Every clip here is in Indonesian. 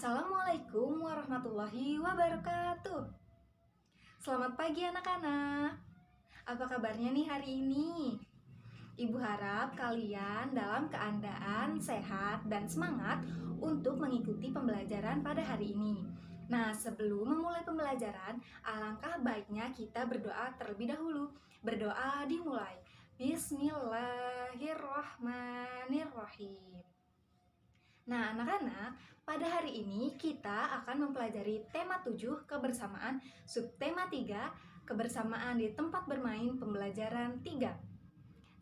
Assalamualaikum warahmatullahi wabarakatuh. Selamat pagi anak-anak. Apa kabarnya nih hari ini? Ibu harap kalian dalam keadaan sehat dan semangat untuk mengikuti pembelajaran pada hari ini. Nah, sebelum memulai pembelajaran, alangkah baiknya kita berdoa terlebih dahulu. Berdoa dimulai. Bismillahirrahmanirrahim. Nah, anak-anak, pada hari ini kita akan mempelajari tema 7 kebersamaan, subtema 3 kebersamaan di tempat bermain pembelajaran 3.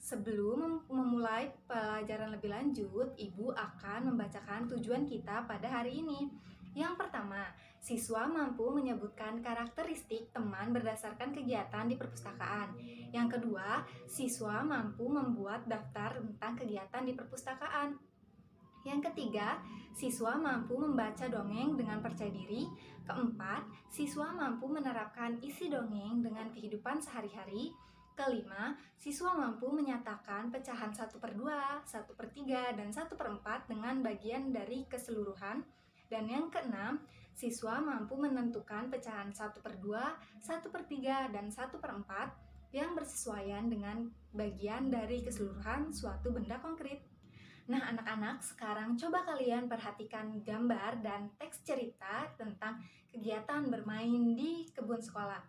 Sebelum memulai pelajaran lebih lanjut, Ibu akan membacakan tujuan kita pada hari ini. Yang pertama, siswa mampu menyebutkan karakteristik teman berdasarkan kegiatan di perpustakaan. Yang kedua, siswa mampu membuat daftar tentang kegiatan di perpustakaan. Yang ketiga, siswa mampu membaca dongeng dengan percaya diri. Keempat, siswa mampu menerapkan isi dongeng dengan kehidupan sehari-hari. Kelima, siswa mampu menyatakan pecahan 1/2, 1/3, dan 1/4 dengan bagian dari keseluruhan. Dan yang keenam, siswa mampu menentukan pecahan 1/2, 1/3, dan 1/4 yang bersesuaian dengan bagian dari keseluruhan suatu benda konkret. Nah, anak-anak, sekarang coba kalian perhatikan gambar dan teks cerita tentang kegiatan bermain di kebun sekolah.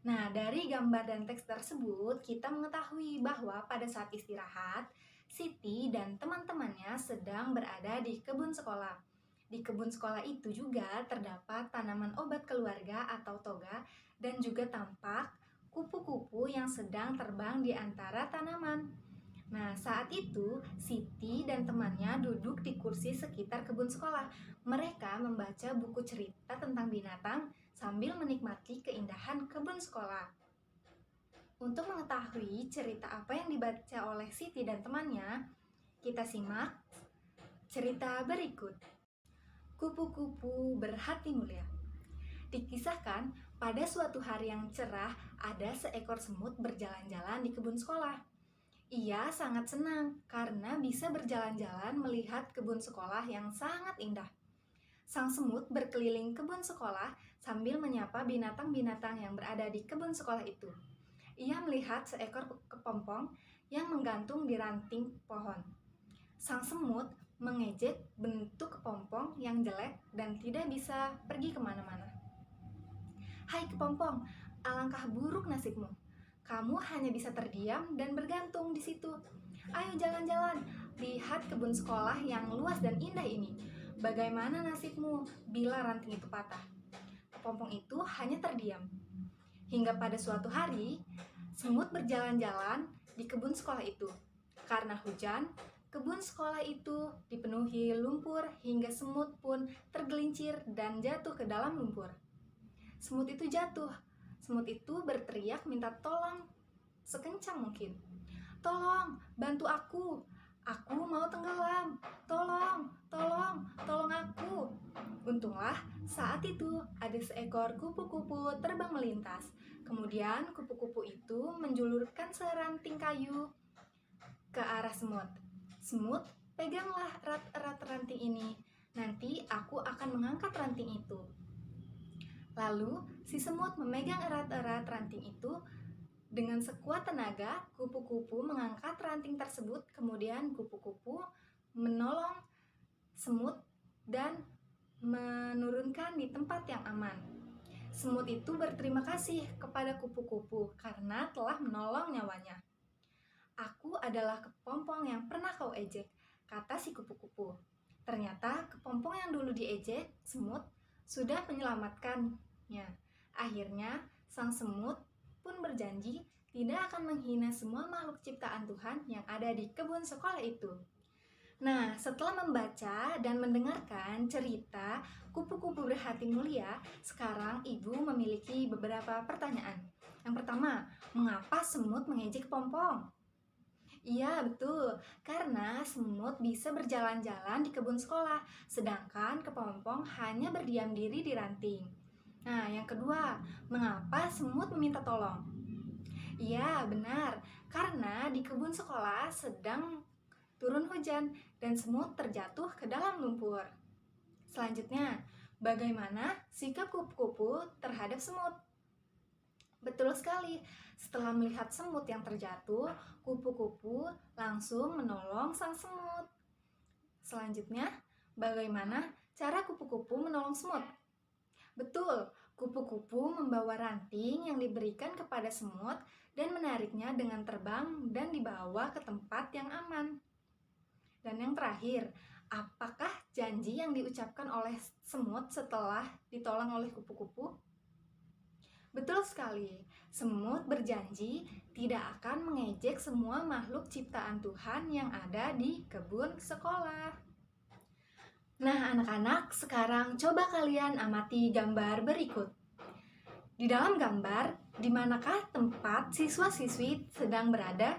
Nah, dari gambar dan teks tersebut, kita mengetahui bahwa pada saat istirahat, Siti dan teman-temannya sedang berada di kebun sekolah. Di kebun sekolah itu juga terdapat tanaman obat keluarga atau toga dan juga tampak kupu-kupu yang sedang terbang di antara tanaman. Nah, saat itu Siti dan temannya duduk di kursi sekitar kebun sekolah. Mereka membaca buku cerita tentang binatang sambil menikmati keindahan kebun sekolah. Untuk mengetahui cerita apa yang dibaca oleh Siti dan temannya, kita simak cerita berikut. Kupu-kupu berhati mulia. Dikisahkan, pada suatu hari yang cerah, ada seekor semut berjalan-jalan di kebun sekolah. Ia sangat senang karena bisa berjalan-jalan melihat kebun sekolah yang sangat indah. Sang semut berkeliling kebun sekolah sambil menyapa binatang-binatang yang berada di kebun sekolah itu. Ia melihat seekor kepompong yang menggantung di ranting pohon. Sang semut mengejek bentuk kepompong yang jelek dan tidak bisa pergi kemana-mana. "Hai kepompong, alangkah buruk nasibmu. Kamu hanya bisa terdiam dan bergantung di situ. Ayo jalan-jalan, lihat kebun sekolah yang luas dan indah ini. Bagaimana nasibmu bila ranting itu patah?" Kepompong itu hanya terdiam. Hingga pada suatu hari, semut berjalan-jalan di kebun sekolah itu. Karena hujan, kebun sekolah itu dipenuhi lumpur hingga semut pun tergelincir dan jatuh ke dalam lumpur. Semut itu jatuh. Semut itu berteriak minta tolong sekencang mungkin. "Tolong, bantu aku. Aku mau tenggelam. Tolong, tolong, tolong aku." Untunglah saat itu ada seekor kupu-kupu terbang melintas. Kemudian kupu-kupu itu menjulurkan seranting kayu ke arah semut. "Semut, peganglah erat-erat ranting ini. Nanti aku akan mengangkat ranting itu." Lalu, si semut memegang erat-erat ranting itu. Dengan sekuat tenaga, kupu-kupu mengangkat ranting tersebut. Kemudian kupu-kupu menolong semut dan menurunkan di tempat yang aman. Semut itu berterima kasih kepada kupu-kupu karena telah menolong nyawanya. "Aku adalah kepompong yang pernah kau ejek," kata si kupu-kupu. Ternyata kepompong yang dulu diejek semut sudah menyelamatkannya. Akhirnya, sang semut pun berjanji tidak akan menghina semua makhluk ciptaan Tuhan yang ada di kebun sekolah itu. Nah, setelah membaca dan mendengarkan cerita kupu-kupu berhati mulia, sekarang Ibu memiliki beberapa pertanyaan. Yang pertama, mengapa semut mengejek kepompong? Iya, betul. Karena semut bisa berjalan-jalan di kebun sekolah, sedangkan kepompong hanya berdiam diri di ranting. Nah, yang kedua, mengapa semut meminta tolong? Iya, benar. Karena di kebun sekolah sedang turun hujan dan semut terjatuh ke dalam lumpur. Selanjutnya, bagaimana sikap kupu-kupu terhadap semut? Betul sekali, setelah melihat semut yang terjatuh, kupu-kupu langsung menolong sang semut. Selanjutnya, bagaimana cara kupu-kupu menolong semut? Betul, kupu-kupu membawa ranting yang diberikan kepada semut dan menariknya dengan terbang dan dibawa ke tempat yang aman. Dan yang terakhir, apakah janji yang diucapkan oleh semut setelah ditolong oleh kupu-kupu? Betul sekali, semut berjanji tidak akan mengejek semua makhluk ciptaan Tuhan yang ada di kebun sekolah. Nah, anak-anak, sekarang coba kalian amati gambar berikut. Di dalam gambar, di manakah tempat siswa-siswi sedang berada?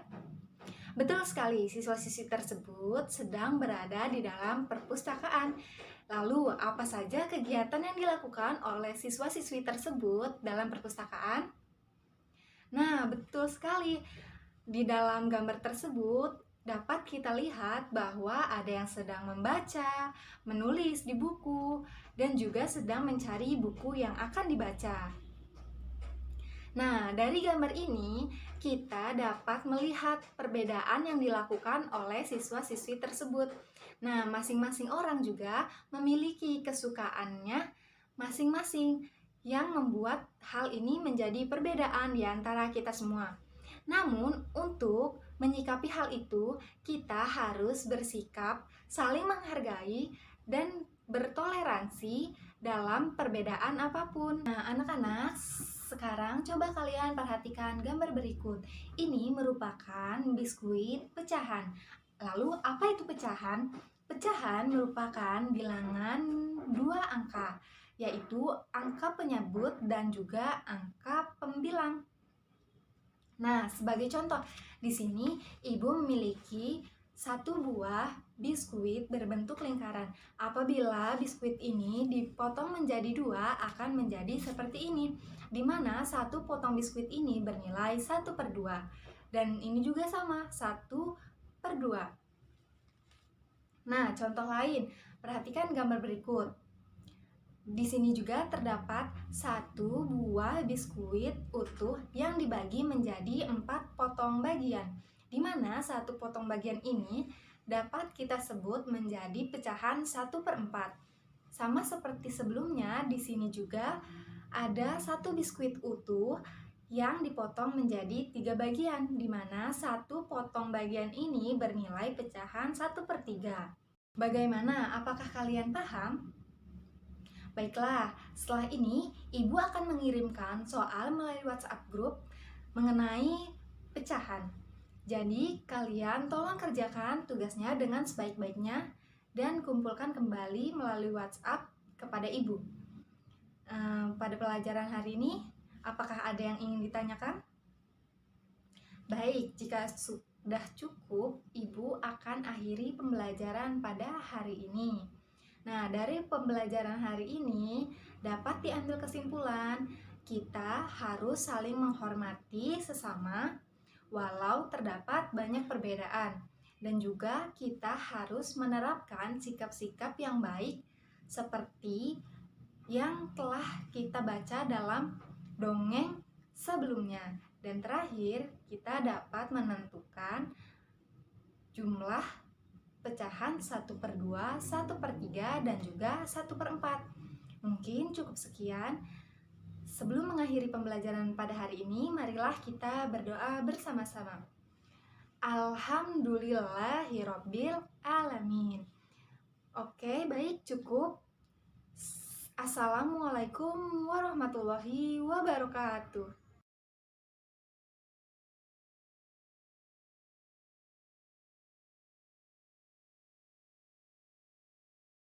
Betul sekali, siswa-siswi tersebut sedang berada di dalam perpustakaan. Lalu, apa saja kegiatan yang dilakukan oleh siswa-siswi tersebut dalam perpustakaan? Nah, betul sekali. Di dalam gambar tersebut, dapat kita lihat bahwa ada yang sedang membaca, menulis di buku, dan juga sedang mencari buku yang akan dibaca. Nah, dari gambar ini, kita dapat melihat perbedaan yang dilakukan oleh siswa-siswi tersebut. Nah, masing-masing orang juga memiliki kesukaannya masing-masing yang membuat hal ini menjadi perbedaan di antara kita semua. Namun, untuk menyikapi hal itu, kita harus bersikap saling menghargai dan bertoleransi dalam perbedaan apapun. Nah, anak-anak, sekarang coba kalian perhatikan gambar berikut. Ini merupakan biskuit pecahan. Lalu, apa itu pecahan? Pecahan merupakan bilangan dua angka, yaitu angka penyebut dan juga angka pembilang. Nah, sebagai contoh, di sini ibu memiliki satu buah biskuit berbentuk lingkaran. Apabila biskuit ini dipotong menjadi dua, akan menjadi seperti ini, di mana satu potong biskuit ini bernilai 1/2. Dan ini juga sama, 1/2. Nah, contoh lain, perhatikan gambar berikut. Di sini juga terdapat satu buah biskuit utuh yang dibagi menjadi 4 potong bagian, di mana satu potong bagian ini dapat kita sebut menjadi pecahan 1/4. Sama seperti sebelumnya, di sini juga ada satu biskuit utuh yang dipotong menjadi 3 bagian, di mana satu potong bagian ini bernilai pecahan 1/3. Bagaimana? Apakah kalian paham? Baiklah, setelah ini ibu akan mengirimkan soal melalui WhatsApp grup mengenai pecahan. Jadi kalian tolong kerjakan tugasnya dengan sebaik-baiknya dan kumpulkan kembali melalui WhatsApp kepada ibu. Pada pelajaran hari ini, apakah ada yang ingin ditanyakan? Baik, jika sudah cukup, ibu akan akhiri pembelajaran pada hari ini. Nah, dari pembelajaran hari ini dapat diambil kesimpulan, kita harus saling menghormati sesama walau terdapat banyak perbedaan. Dan juga kita harus menerapkan sikap-sikap yang baik seperti yang telah kita baca dalam dongeng sebelumnya. Dan terakhir, kita dapat menentukan jumlah pecahan 1/2, 1/3, dan juga 1/4. Mungkin cukup sekian. Sebelum mengakhiri pembelajaran pada hari ini, marilah kita berdoa bersama-sama. Alhamdulillahirabbil alamin. Oke, baik, cukup. Assalamualaikum warahmatullahi wabarakatuh.